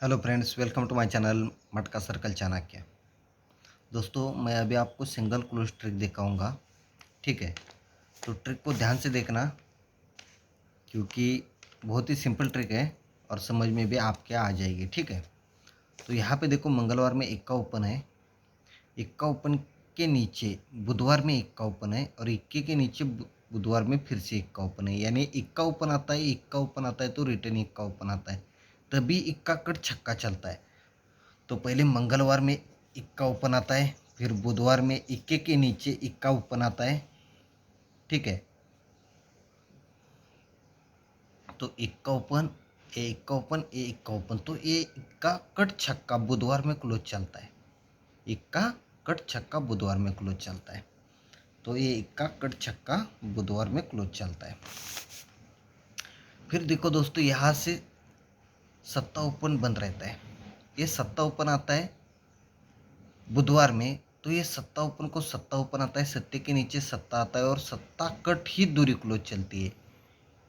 Hello friends, welcome to my channel Matka circle Chanakya. दोस्तों, मैं अभी आपको सिंगल क्लोज ट्रिक दिखाऊंगा। ठीक है, तो ट्रिक को ध्यान से देखना क्योंकि बहुत ही सिंपल ट्रिक है और समझ में भी आपके आ जाएगी। ठीक है, तो यहाँ पे देखो, मंगलवार में इक्का ओपन है, इक्का ओपन के नीचे बुधवार में इक्का ओपन है और इक्के के नीचे बुधवार में फिर से इक्का ओपन है। यानी इक्का ओपन आता है, इक्का ओपन आता है तो रिटर्न इक्का ओपन आता है, तभी इक्का कट छक्का चलता है। तो पहले मंगलवार में इक्का ओपन आता है, फिर बुधवार में इक्के के नीचे इक्का ओपन आता है। ठीक है, तो इक्का ओपन, ए इक्का ओपन, ए इक्का ओपन, तो ये इक्का कट छक्का बुधवार में क्लोज चलता है। इक्का कट छक्का बुधवार में क्लोज चलता है, तो ये इक्का कट छक्का बुधवार में क्लोज चलता है। फिर देखो दोस्तों, यहाँ से सत्ता ओपन बंद रहता है। ये सत्ता ओपन आता है बुधवार में, तो ये सत्ता ओपन को सत्ता ओपन आता है, सत्ते के नीचे सत्ता आता है और सत्ता कट ही दूरी क्लोज चलती है।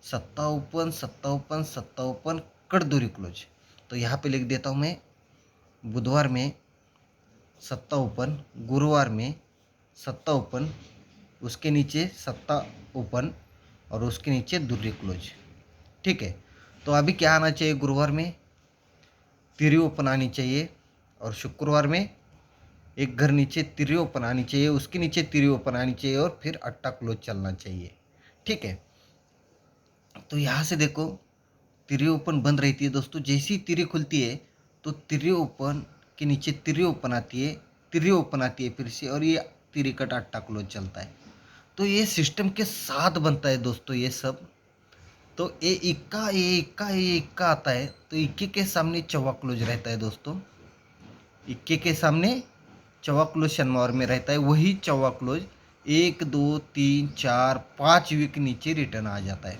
सत्ता ओपन, सत्ता ओपन, सत्ता ओपन, कट दूरी क्लोज। तो यहाँ पे लिख देता हूँ मैं, बुधवार में सत्ता ओपन, गुरुवार में सत्ता ओपन, उसके नीचे सत्ता ओपन और उसके नीचे दूरी क्लोज। ठीक है, तो अभी क्या आना चाहिए? गुरुवार में तिरी ओपन आनी चाहिए और शुक्रवार में एक घर नीचे तिरी ओपन आनी चाहिए, उसके नीचे तिरी ओपन आनी चाहिए और फिर अट्टा क्लोज चलना चाहिए। ठीक है, तो यहाँ से देखो, तिरी ओपन बंद रहती है दोस्तों। जैसी तिरी खुलती है तो तिरी ओपन के नीचे तिरी ओपन आती है, तिरी ओपन आती है फिर से, और ये तिरी कट अट्टा क्लोज चलता है। तो ये सिस्टम के साथ बनता है दोस्तों ये सब। तो ए इक्का, ये इक्का, ये इक्का आता है तो इक्के के सामने चौवा क्लोज रहता है दोस्तों। इक्के के सामने चौवा क्लोज शनिवार में रहता है, वही चौवा क्लोज 1 2 3 4 5 वीक नीचे रिटर्न आ जाता है।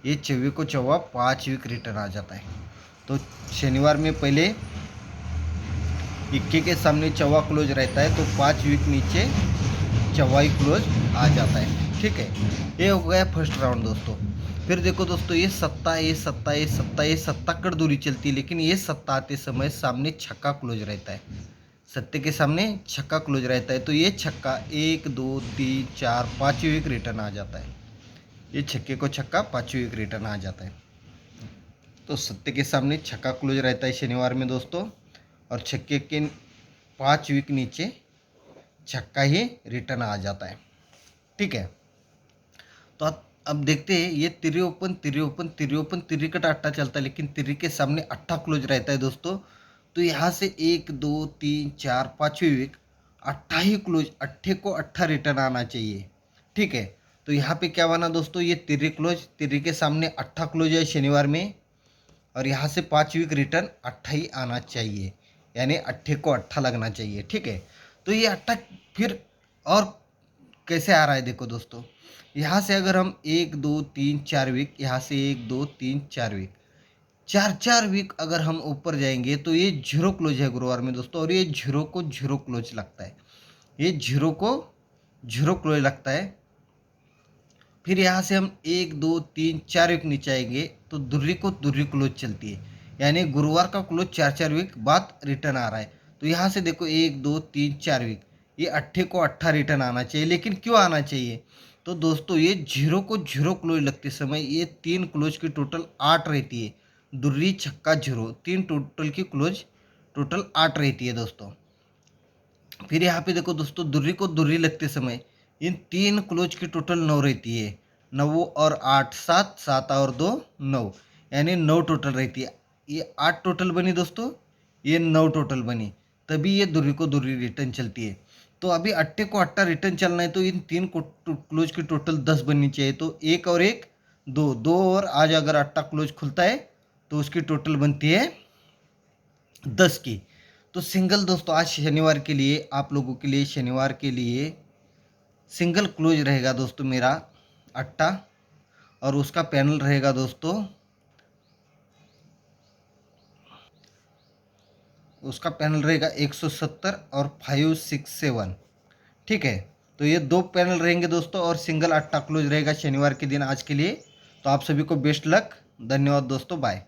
ये चौवे को चौवा 5 वीक रिटर्न आ जाता है। तो शनिवार में पहले इक्के के सामने चौवा क्लोज रहता है तो 5 वीक नीचे चौवाई क्लोज आ जाता है। ठीक है, ये हो गया फर्स्ट राउंड दोस्तों। फिर देखो दोस्तों, ये सत्ता, ये सत्ता, ये सत्ता, ये सत्ता कट दूरी चलती है, लेकिन ये सत्ता आते समय सामने छक्का क्लोज रहता है। सत्ते के सामने छक्का क्लोज रहता है तो ये छक्का 1 2 3 4 5वीं वीक रिटर्न आ जाता है। ये छक्के को छक्का 5वीं वीक रिटर्न आ जाता है। तो सत्ते के सामने छक्का क्लोज रहता है शनिवार में दोस्तों, और छक्के के 5 वीक नीचे छक्का ही रिटर्न आ जाता है। ठीक है, तो अब देखते हैं, ये तिरी ओपन, तिरी ओपन, तिरी ओपन, तिरी कट अट्टा चलता है, लेकिन तिरी के सामने अट्ठा क्लोज रहता है दोस्तों। तो यहाँ से 1 2 3 4 5वीं वीक अट्ठा ही क्लोज, अट्ठे को अट्ठा रिटर्न आना चाहिए। ठीक है, तो यहाँ पे क्या बना दोस्तों, ये तिरी क्लोज, तिरी के सामने अट्ठा क्लोज है शनिवार में, और यहाँ से 5 वीक रिटर्न अट्ठा ही आना चाहिए, यानी अट्ठे को अट्ठा लगना चाहिए। ठीक है, तो ये अट्ठा फिर और कैसे आ रहा है देखो दोस्तों, यहाँ से अगर हम 1 2 3 4 वीक, यहाँ से 1 2 3 4 वीक, 4 वीक अगर हम ऊपर जाएंगे तो ये जीरो क्लोज है गुरुवार में दोस्तों, और ये जीरो को जीरो क्लोज लगता है, ये जीरो को जीरो क्लोज लगता है। फिर यहाँ से हम 1 2 3 4 वीक नीचे आएंगे तो दुर्री को दुर्री क्लोज चलती है, यानी गुरुवार का क्लोज 4 वीक बाद रिटर्न आ रहा है। तो यहाँ से देखो 1 2 3 4 वीक, ये अट्ठे को अट्ठा रिटर्न आना चाहिए, लेकिन क्यों आना चाहिए? तो दोस्तों, ये जीरो को जीरो क्लोज लगते समय ये 3 क्लोज की टोटल 8 रहती है। दुर्री छक्का जीरो, 3 टोटल की क्लोज टोटल 8 रहती है दोस्तों। फिर यहाँ पे देखो दोस्तों, दुर्री को दुर्री लगते समय इन 3 क्लोज की टोटल 9 रहती है। 9 और 8 7, 7 और 2 9, यानी 9 टोटल रहती है। ये 8 टोटल बनी दोस्तों, ये 9 टोटल बनी, तभी ये दुर्री को दुर्री रिटर्न चलती है। तो अभी अट्ठे को अट्ठा रिटर्न चलना है तो इन 3 क्लोज की टोटल 10 बननी चाहिए। तो 1 और 1 2, 2 और आज अगर अट्ठा क्लोज खुलता है तो उसकी टोटल बनती है 10 की। तो सिंगल दोस्तों, आज शनिवार के लिए, आप लोगों के लिए शनिवार के लिए सिंगल क्लोज रहेगा दोस्तों मेरा अट्टा, और उसका पैनल रहेगा दोस्तों, उसका पैनल रहेगा 170 और 567। ठीक है, तो ये 2 पैनल रहेंगे दोस्तों, और सिंगल अट्टा क्लोज रहेगा शनिवार के दिन आज के लिए। तो आप सभी को बेस्ट लक, धन्यवाद दोस्तों, बाय।